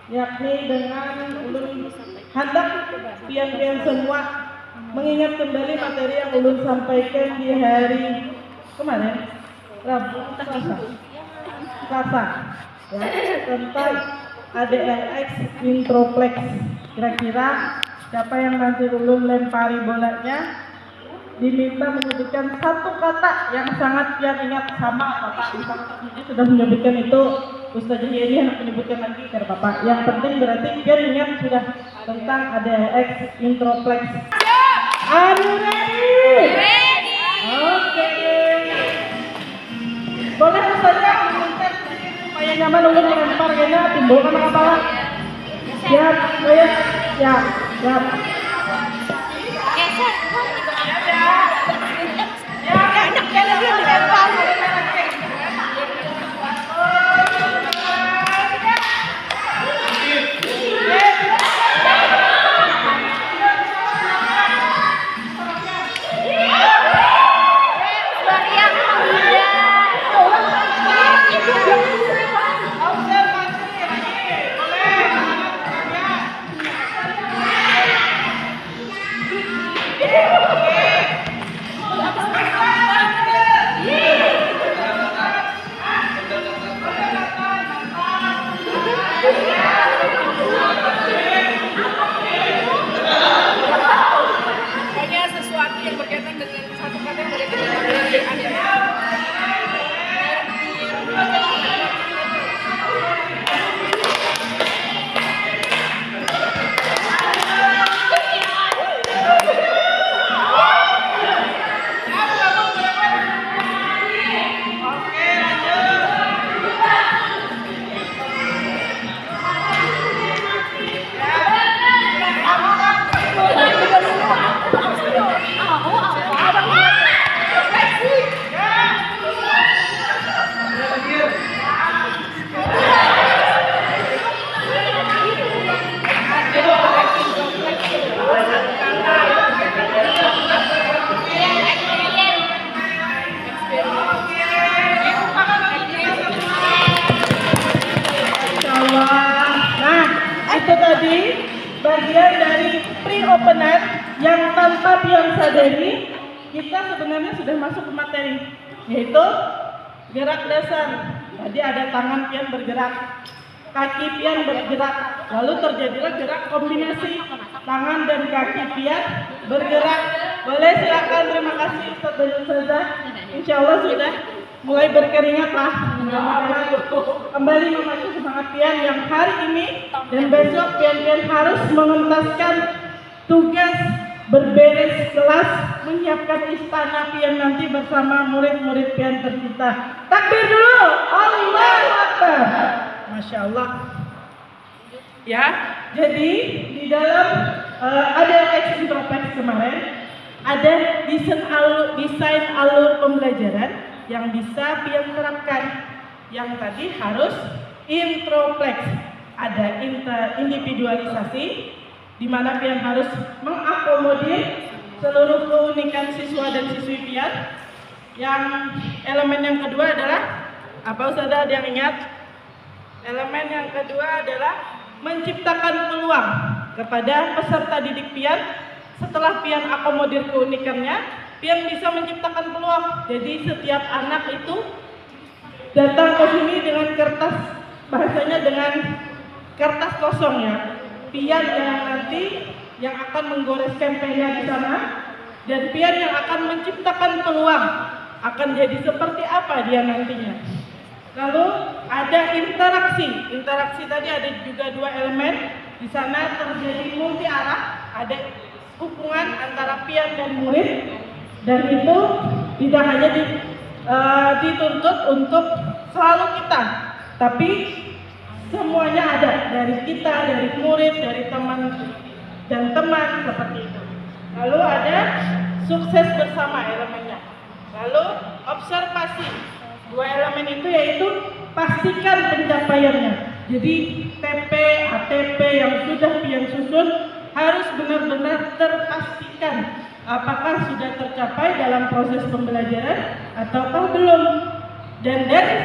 yakni dengan ulun hendak pian-pian semua mengingat kembali materi yang ulun sampaikan di hari kemarin, Rabu, Selasa, ya, tentang ADLX introplex. Kira-kira siapa yang nanti ulun lempari bolanya diminta menyebutkan satu kata yang sangat pian ingat. Sama Bapak ini sudah menyebutkan itu, Ustaz Yeni yang menyebutkan lagi ke Bapak. Yang penting berarti pian ingat sudah tentang ADLX introplex. Are you ready? Ready. Oke. Boleh saja meminta supaya nyaman ulun melempar kayaknya timbulkan kepala. Siap, saya siap, siap. Tadi bagian dari pre-opener yang tanpa pian sadari kita sebenarnya sudah masuk ke materi, yaitu gerak dasar. Tadi ada tangan pian bergerak, kaki pian bergerak, lalu terjadilah gerak kombinasi tangan dan kaki pian bergerak. Boleh silakan, terima kasih Ustaz dan Ustazah. Insya Allah sudah mulai berkeringat lah. Kembali memacu semangat pian yang hari ini dan besok pian-pian harus mengentaskan tugas berberes kelas, menyiapkan istana pian nanti bersama murid-murid pian tercinta. Takbir dulu, Allahu Akbar. Masya Allah. Ya, jadi di dalam ADLX introplex kemarin ada desain alur pembelajaran yang bisa pian terapkan. Yang tadi harus introplex, ada individualisasi di mana pian harus mengakomodir seluruh keunikan siswa dan siswi pian. Yang elemen yang kedua adalah apa, Ustazah, ada yang ingat? Elemen yang kedua adalah menciptakan peluang kepada peserta didik pian. Setelah pian akomodir keunikannya, pian bisa menciptakan peluang. Jadi setiap anak itu datang ke sini dengan kertas, bahasanya dengan kertas kosong ya. Pian yang nanti yang akan menggoreskan pena di sana, dan pian yang akan menciptakan peluang akan jadi seperti apa dia nantinya. Lalu ada interaksi. Interaksi tadi ada juga dua elemen. Di sana terjadi multi arah, ada hubungan antara pian dan murid, dan itu tidak hanya dituntut untuk selalu kita, tapi semuanya ada, dari kita, dari murid, dari teman dan teman, seperti itu. Lalu ada sukses bersama elemennya. Lalu observasi. Dua elemen itu yaitu pastikan pencapaiannya. Jadi TP, ATP yang sudah pian susun harus benar-benar terpastikan apakah sudah tercapai dalam proses pembelajaran ataukah belum. Dan dari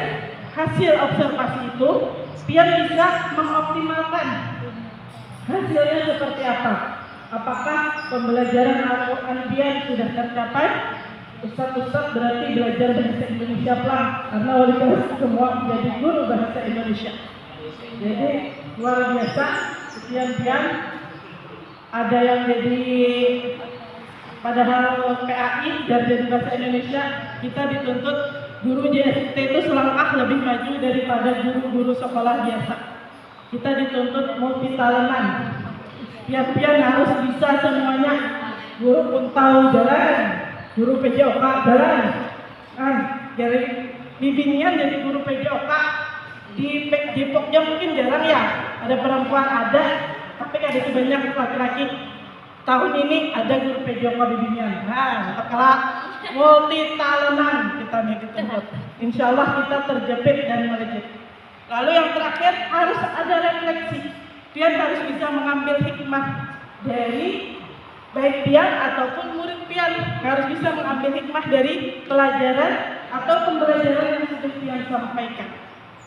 hasil observasi itu pian bisa mengoptimalkan hasilnya seperti apa. Apakah pembelajaran Al-Quran pian sudah tercapai? Ustaz-ustaz berarti belajar bahasa Indonesia pelan, karena wali kelas semua menjadi guru bahasa Indonesia. Jadi luar biasa, sekian pian. Ada yang jadi padahal PAI dari bahasa Indonesia, kita dituntut guru JST itu selangkah lebih maju daripada guru-guru sekolah biasa. Kita dituntut multi talentan. Pian-pian harus bisa semuanya. Guru Puntau jalan, guru PJOK jalan. Dari bimbingan jadi guru PJOK di Pokja mungkin jarang ya. Ada perempuan ada, tapi ada sebanyak laki-laki. Tahun ini ada guru PJOK bimbingan. Setelah multi talentan kita nih dituntut. Insya Allah kita terjepit dan melejit. Lalu yang terakhir harus ada refleksi. Pian harus bisa mengambil hikmah dari baik pian ataupun murid pian, harus bisa mengambil hikmah dari pelajaran atau pembelajaran yang sudah pian sampaikan.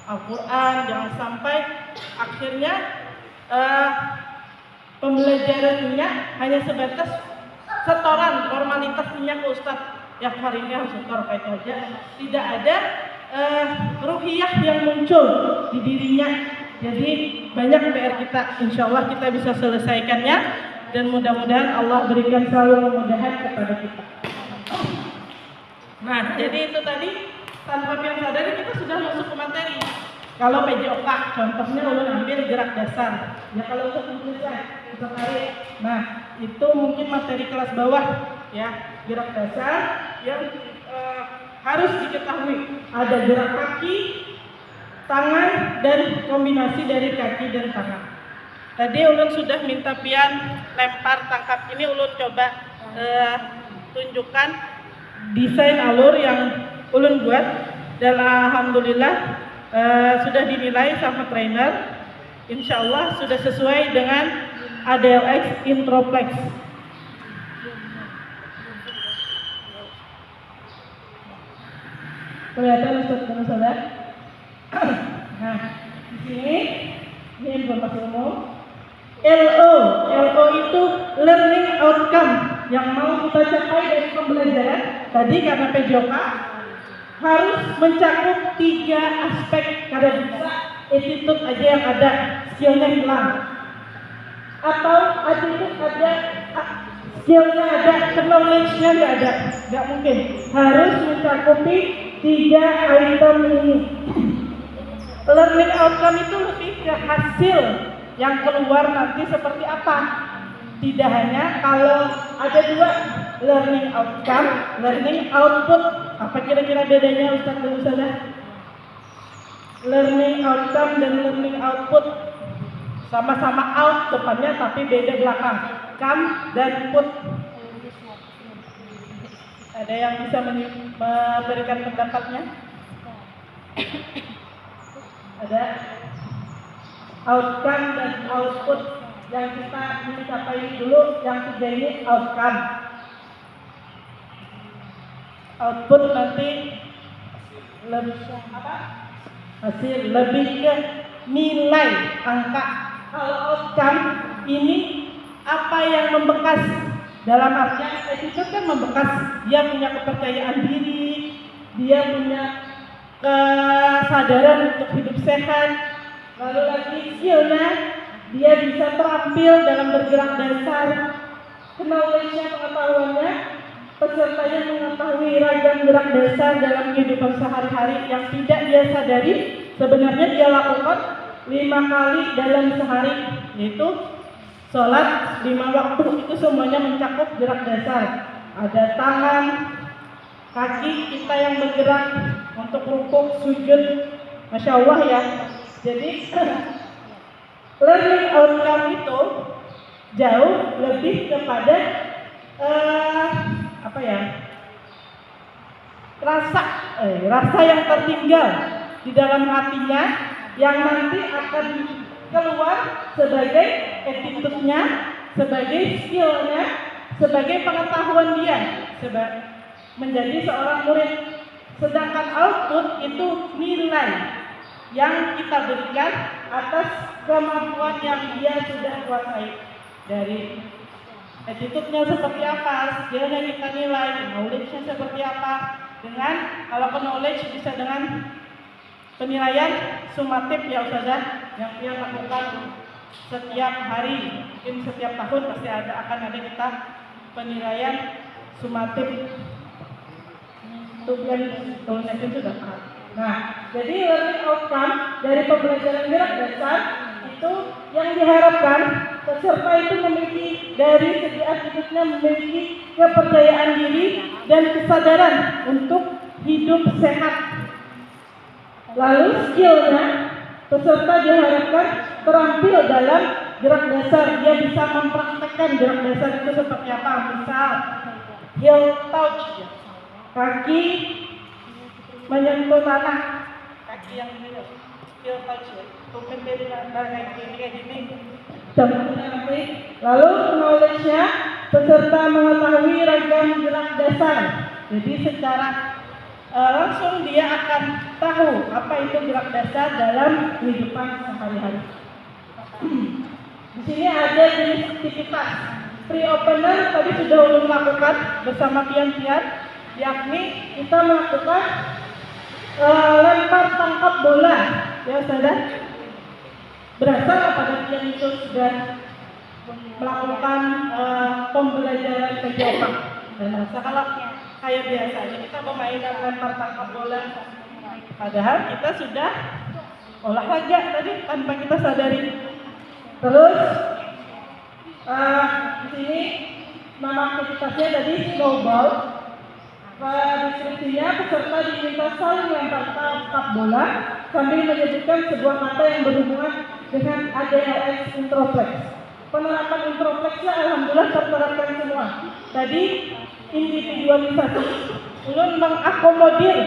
Al-Quran jangan sampai akhirnya pembelajarannya hanya sebatas setoran formalitasnya ke Ustadz. Ya hari ini harus setor kayak itu aja. Tidak ada ruhiyah yang muncul di dirinya. Jadi banyak PR kita, insya Allah kita bisa selesaikannya dan mudah-mudahan Allah berikan selalu kemudahan kepada kita. Nah, jadi itu tadi tanpa pian sadari kita sudah masuk ke materi. Kalau PJOK, contohnya ulun ambil gerak dasar. Ya kalau untuk selesai, kita tarik. Nah, itu mungkin materi kelas bawah, ya gerak dasar yang harus diketahui. Ada gerak kaki, tangan, dan kombinasi dari kaki dan tangan. Tadi ulun sudah minta pian lempar tangkap. Ini ulun coba tunjukkan desain alur yang ulun buat, dan alhamdulillah sudah dinilai sama trainer. Insya Allah sudah sesuai dengan ADLX Introplex. Kelihatan Ustaz dan Saudara? Nah, di sini ini informasi umum. LO itu learning outcome yang mau kita capai dari pembelajaran. Tadi karena PJOK harus mencakup 3 aspek, karena bisa attitude aja yang ada, skillnya hilang. Atau attitude ada, skillnya ada, knowledge-nya nggak ada, nggak mungkin. Harus mencakupi 3 item ini. Learning outcome itu lebih ke hasil yang keluar nanti seperti apa. Tidak hanya kalau ada 2, learning outcome, learning output. Apa kira-kira bedanya Ustaz dan Ustazah? Learning outcome dan learning output sama-sama out depannya tapi beda belakang. Come dan put. Ada yang bisa memberikan pendapatnya? Ada outcome dan output. Yang kita mencapai dulu, yang 3 ini outcome. Output nanti lebih apa? Hasil, lebih ke nilai angka. Kalau outcome ini apa yang membekas, dalam artian attitude kan membekas. Dia punya kepercayaan diri, dia punya kesadaran untuk hidup sehat. Lalu lagi skillnya, dia bisa terampil dalam bergerak dasar. Knowledge-nya, pengetahuannya, pesertanya mengetahui ragam gerak dasar dalam kehidupan sehari-hari yang tidak dia sadari sebenarnya dia lakukan 5 kali dalam sehari, yaitu sholat 5 waktu. Itu semuanya mencakup gerak dasar. Ada tangan, kaki kita yang bergerak untuk rukuk, sujud. Masya Allah ya. Jadi learning outcome itu jauh lebih kepada rasa yang tertinggal di dalam hatinya yang nanti akan keluar sebagai attitude-nya, sebagai skill-nya, sebagai pengetahuan dia menjadi seorang murid. Sedangkan output itu yang kita berikan atas kemampuan yang dia sudah kuasai. Dari attitude-nya seperti apa, skill-nya kita nilai, knowledge-nya seperti apa. Dengan kalau knowledge bisa dengan penilaian sumatif ya Ustazah yang dia lakukan setiap hari, mungkin setiap tahun pasti akan ada kita penilaian sumatif. Tujuan tahun itu sudah paham. Nah, jadi learning outcome dari pembelajaran gerak dasar itu yang diharapkan peserta itu memiliki dari segi attitude-nya memiliki kepercayaan diri dan kesadaran untuk hidup sehat. Lalu skillnya peserta diharapkan terampil dalam gerak dasar. Dia bisa mempraktekkan gerak dasar itu seperti apa. Misal heel touch, kaki menyentuh tanah, kaki yang ini heel touch, tumpeng dari kayak gini. Lalu knowledge-nya peserta mengetahui ragam gerak dasar. Jadi secara langsung dia akan tahu apa itu gerak dasar dalam kehidupan sehari-hari. Di sini ada jenis aktivitas. Pre-opener tadi sudah ulun lakukan bersama pian-pian, yakni kita melakukan lempar tangkap bola. Ya Ustazah, berasal pada pian itu sudah melakukan pembelajaran kerja otak. Dan rasa kalau kayak biasanya kita permainan lempar tangkap bola, padahal kita sudah olahraga tadi tanpa kita sadari. Terus di sini nama aktivitasnya tadi snowball. Deskripsinya peserta diminta saling lempar tangkap bola sambil menyebutkan sebuah kata yang berhubungan dengan ADLS introplex. Penerapan introspeksi alhamdulillah terterapkan semua. Tadi individualisasi, ulun mengakomodir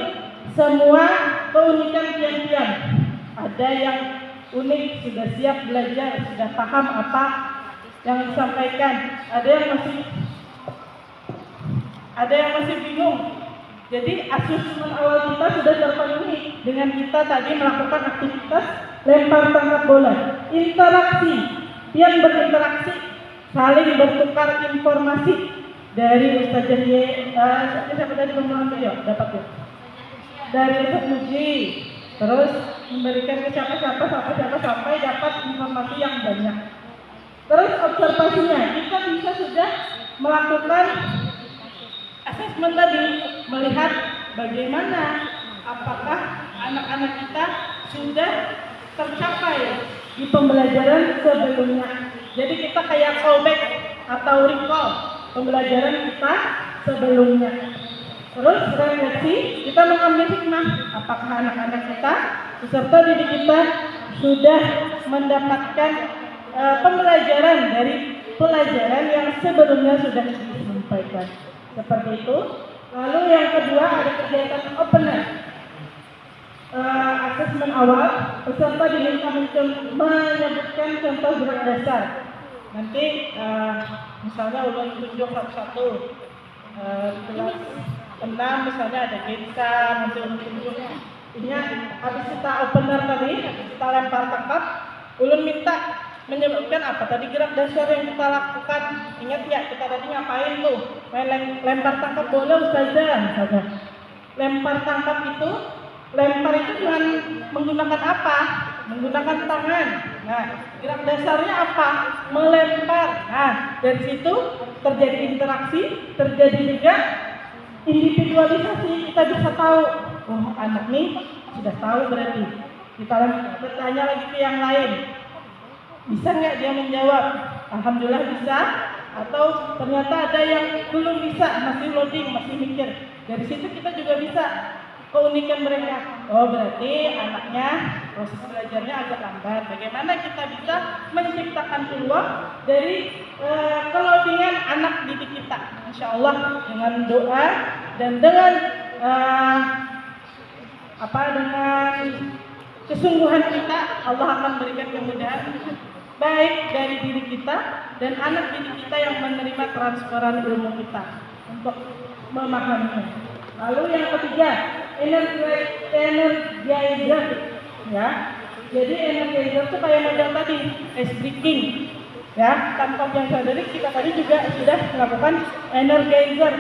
semua keunikan pian-pian. Ada yang unik, sudah siap belajar, sudah paham apa yang disampaikan. Ada yang masih bingung. Jadi asesmen awal kita sudah terpenuhi dengan kita tadi melakukan aktivitas lempar tangkap bola. Interaksi, pian berinteraksi, saling bertukar informasi dari Ustazah siapa tadi ngomong ya, dapat ya. Dari Ustaz Muji, terus memberikan ke siapa sampai dapat informasi yang banyak. Terus observasinya, kita bisa sudah melakukan asesmen tadi, melihat bagaimana apakah anak-anak kita sudah tercapai di pembelajaran sebelumnya. Jadi kita kayak callback atau recall pembelajaran kita sebelumnya. Terus refleksi, kita mengambil hikmah apakah anak-anak kita, peserta didik kita sudah mendapatkan pembelajaran dari pelajaran yang sebelumnya sudah disampaikan. Seperti itu. Lalu yang kedua ada kegiatan opener. Asesmen awal, peserta diminta menyebutkan contoh gerak dasar. Nanti misalnya ulun tunjuk satu-satu. Kelas 6 misalnya ada gensa, nanti ulun tunjuk. Ini habis kita opener tadi, kita lempar tangkap, ulun minta menyebutkan apa tadi gerak dasar yang kita lakukan. Ingat ya, kita tadi ngapain tuh? Main lempar tangkap bola Ustazah. Lempar tangkap itu, lempar itu dengan menggunakan apa? Menggunakan tangan. Nah, gerak dasarnya apa? Melempar. Nah, dari situ terjadi interaksi, terjadi juga individualisasi. Kita bisa tahu, oh anak nih sudah tahu berarti. Kita bertanya lagi ke yang lain. Bisa nggak dia menjawab? Alhamdulillah bisa. Atau ternyata ada yang belum bisa, masih loading, masih mikir. Dari situ kita juga bisa keunikan mereka. Oh berarti anaknya proses belajarnya agak lambat. Bagaimana kita bisa menciptakan peluang dari keloadingan anak didik kita? Insya Allah dengan doa dan dengan dengan kesungguhan kita, Allah akan berikan kemudahan baik dari diri kita dan anak didik kita yang menerima transferan ilmu kita untuk memahaminya. Lalu yang ketiga, energizer. ya. Jadi energizer itu kayak model tadi, ice breaking, ya. Tanpa yang sadari kita tadi juga sudah melakukan energizer,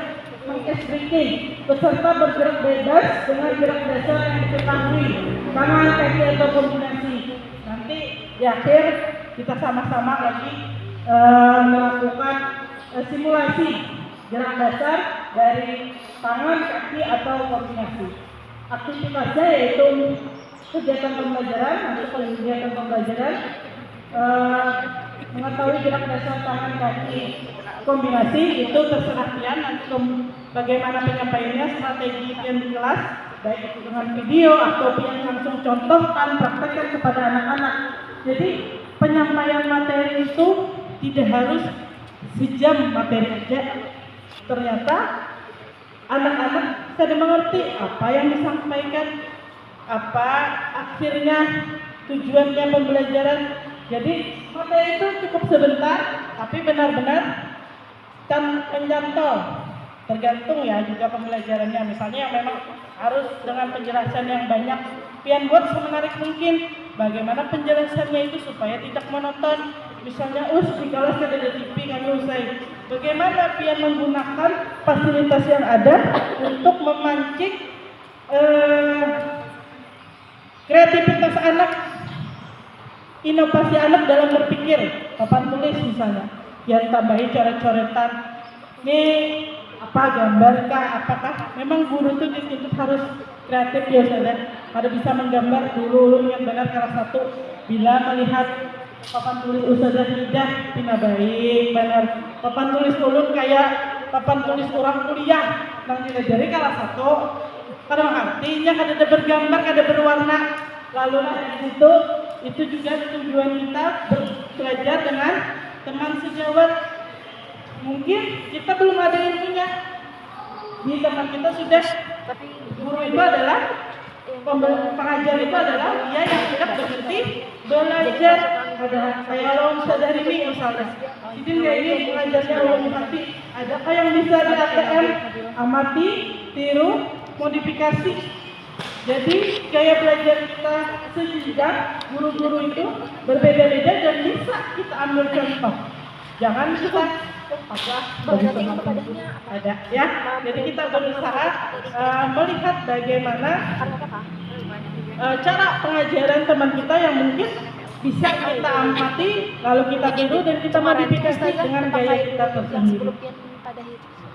ice breaking. Peserta bergerak bebas dengan gerak dasar yang diketahui, tangan, kaki atau kombinasi. Nanti di akhir kita sama-sama lagi melakukan simulasi gerak dasar dari tangan, kaki atau kombinasi. Aktivitasnya yaitu kegiatan pembelajaran atau kegiatan pembelajaran mengetahui gerak dasar tangan, kaki, kombinasi itu terserah pian. Nanti bagaimana penyampaiannya, strategi pian di kelas, baik itu dengan video atau pian langsung contohkan, praktekkan kepada anak-anak. Jadi penyampaian materi itu tidak harus sejam materi aja. Ternyata anak-anak sudah mengerti apa yang disampaikan, apa akhirnya tujuannya pembelajaran. Jadi materi itu cukup sebentar, tapi benar-benar kan menyantol. Tergantung ya juga pembelajarannya. Misalnya yang memang harus dengan penjelasan yang banyak, pian buat semenarik mungkin. Bagaimana penjelasannya itu supaya tidak monoton. Misalnya di kelas ada TV kami usai. Bagaimana pian menggunakan fasilitas yang ada untuk memancing kreativitas anak, inovasi anak dalam berpikir. Papan tulis misalnya, yang tambahi coret-coretan. Nih apa gambarkah? Apakah memang guru itu di situ harus kreatif ya saudara? Harus bisa menggambar dulu yang benar kelas 1. Bila melihat papan tulis ustazah tidak baik benar. Papan tulis ulun kayak papan tulis orang kuliah nang dilajari kelas 1. Kadang artinya kada bergambar, kada berwarna. Lalu di situ itu juga tujuan kita belajar dengan teman sejawat. Mungkin kita belum ada ilmunya, di teman kita sudah. Guru itu adalah pengajar, itu adalah dia yang tidak berhenti belajar. Ada kayak lawan sadari ini misalnya. Jadi ini pengajarnya ulun hati. Adakah yang bisa di ATM? Amati, tiru, modifikasi. Jadi gaya belajar kita sejujurnya guru-guru itu berbeda-beda dan bisa kita ambil contoh. Jangan kita ada ya. Jadi kita berusaha melihat bagaimana cara pengajaran teman kita yang mungkin bisa kita amati, lalu kita tiru dan kita modifikasi dengan gaya kita tersendiri.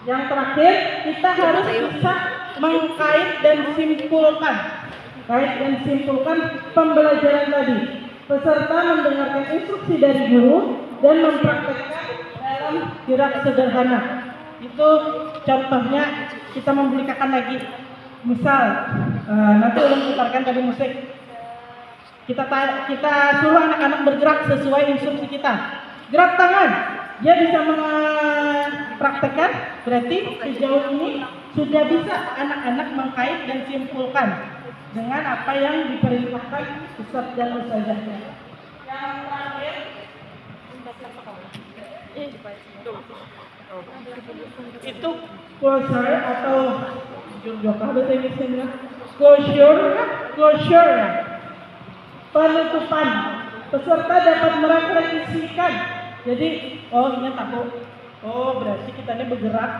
Yang terakhir, kita harus bisa mengkait dan simpulkan. Kait dan simpulkan pembelajaran tadi. Peserta mendengarkan instruksi dari guru dan mempraktekkan dalam gerak sederhana. Itu contohnya kita mempublikakan lagi. Misal, nanti ulun putarkan tadi musik. Kita suruh anak-anak bergerak sesuai instruksi kita. Gerak tangan, dia bisa mempraktekkan, berarti sejauh ini sudah bisa anak-anak mengkait dan simpulkan dengan apa yang diperintahkan ustaz dan ustazahnya. Yang terakhir, itu closure atau bahasa Inggrisnya closure, penutupan. Peserta dapat merefleksikan. Jadi, ini takut. Berarti kita ini bergerak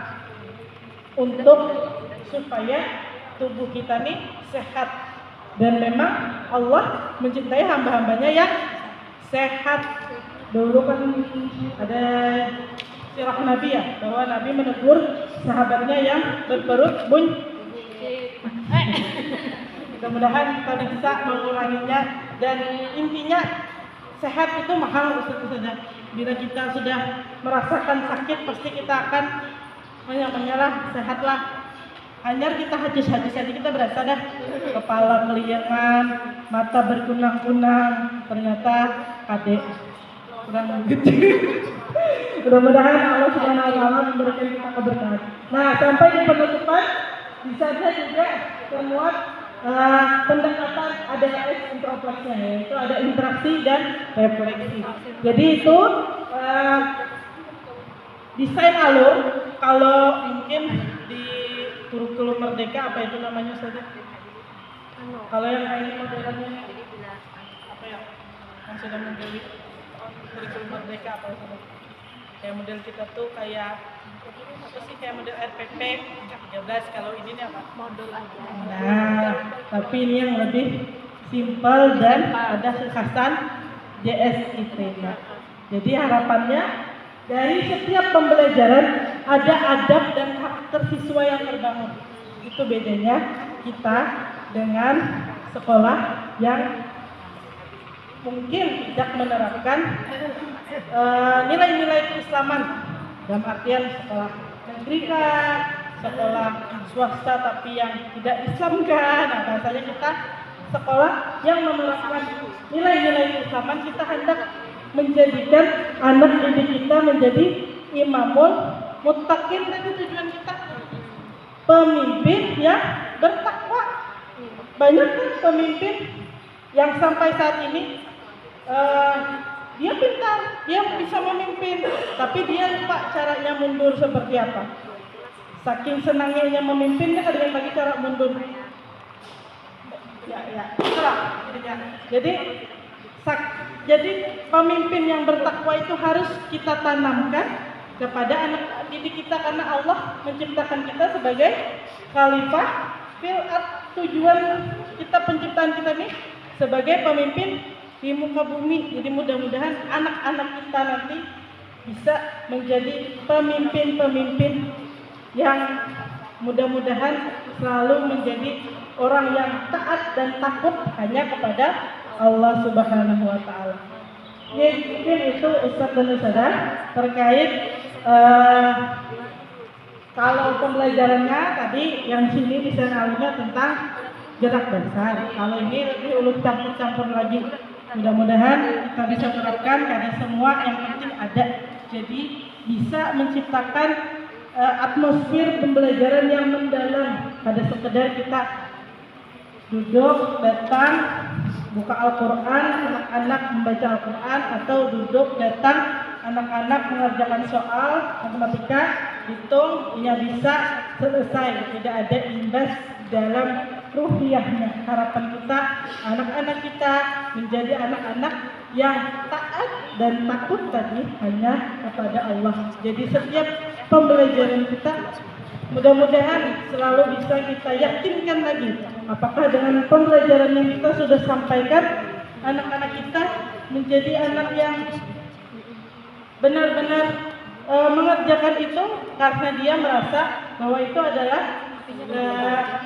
untuk supaya tubuh kita ini sehat. Dan memang Allah mencintai hamba-hambanya yang sehat. Dulu kan ada sirah Nabi ya, bahwa Nabi menegur sahabatnya yang berperut mudah-mudahan kita bisa menguranginya. Dan intinya sehat itu mahal Ustaz. Bila kita sudah merasakan sakit, pasti kita akan menyalah sehatlah. Hanya kita hadis-hadis aja kita berasa dah kepala keliangan, mata berkunang-kunang, ternyata kadek kurang gitu. Mudah-mudahan Allah Subhanahu wa taala memberikan kita keberkahan. Nah, sampai di penutupan bisa juga termuat pendekatan ADHS introspeksinya, yaitu ada interaksi dan refleksi. Jadi itu desain alur. Kalau mungkin di kurikulum Merdeka apa itu namanya saja? Kalau yang kayak modelannya yang sudah membeli kurikulum merdeka apa itu. Kayak model kita tuh kayak apa sih, kayak model RPP 13, kalau ini nih apa? Modul aja. Nah, tapi ini yang lebih simpel dan ada kekhasan JSIT. Jadi harapannya dari setiap pembelajaran ada adab dan karakter siswa yang terbangun. Itu bedanya kita dengan sekolah yang mungkin tidak menerapkan nilai-nilai keislaman, dalam artian sekolah negeri kan, sekolah swasta tapi yang tidak Islam kan. Nah, bahasanya kita sekolah yang menerapkan nilai-nilai keislaman. Kita hendak menjadikan anak didik kita menjadi imamul muttaqin. Itu tujuan kita, pemimpin yang bertakwa. Banyak kan pemimpin yang sampai saat ini dia pintar, dia bisa memimpin, tapi dia lupa caranya mundur seperti apa. Saking senangnya memimpin, dia kadang lagi cara mundur. Itulah. Jadi pemimpin yang bertakwa itu harus kita tanamkan kepada anak didik kita, karena Allah menciptakan kita sebagai khalifah fil ard. Tujuan kita, penciptaan kita nih sebagai pemimpin di muka bumi. Jadi mudah-mudahan anak-anak kita nanti bisa menjadi pemimpin-pemimpin yang mudah-mudahan selalu menjadi orang yang taat dan takut hanya kepada Allah Subhanahu wa Ta'ala. Mungkin itu Ustadz dan Ustadzah terkait kalau pembelajarannya tadi yang sini bisa alimnya tentang gerak dasar. Kalau ini lebih ulun campur-campur lagi. Mudah-mudahan kita bisa terapkan karena semua yang penting ada. Jadi bisa menciptakan atmosfer pembelajaran yang mendalam. Pada sekedar kita duduk, datang, buka Al-Quran, anak-anak membaca Al-Quran, atau duduk, datang, anak-anak mengerjakan soal matematika, hitung, hanya bisa selesai, tidak ada imbas dalam ruhiyahnya. Harapan kita, anak-anak kita menjadi anak-anak yang taat dan takut tadi hanya kepada Allah. Jadi setiap pembelajaran kita mudah-mudahan selalu bisa kita yakinkan lagi, apakah dengan pembelajaran yang kita sudah sampaikan, anak-anak kita menjadi anak yang benar-benar mengerjakan itu karena dia merasa bahwa itu adalah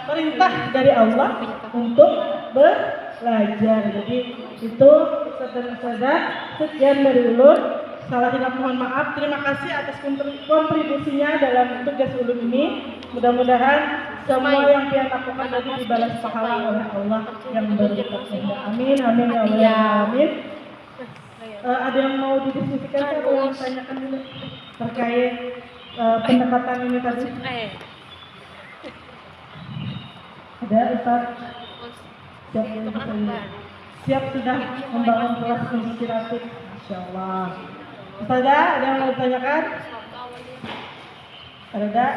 perintah dari Allah untuk belajar. Jadi itu saudara-saudara, sekian dari ulun. Salah tidak mohon maaf. Terima kasih atas kontribusinya dalam tugas ulun ini. Mudah-mudahan semua yang dia lakukan tadi dibalas pahala oleh Allah yang berlipat-lipat. Amin, amin ya Allah, ya amin. Ada yang mau didiskusikan atau yang ditanyakan dulu terkait pendekatan ini tadi? Ada Ustaz? Siap sudah membangun kelas inspiratif, insyaallah. Ustazah, ada yang mau ditanyakan? Ada?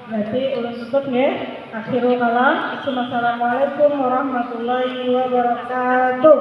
Berarti ulun tutup ya. Akhirul kalam. Assalamualaikum warahmatullahi wabarakatuh.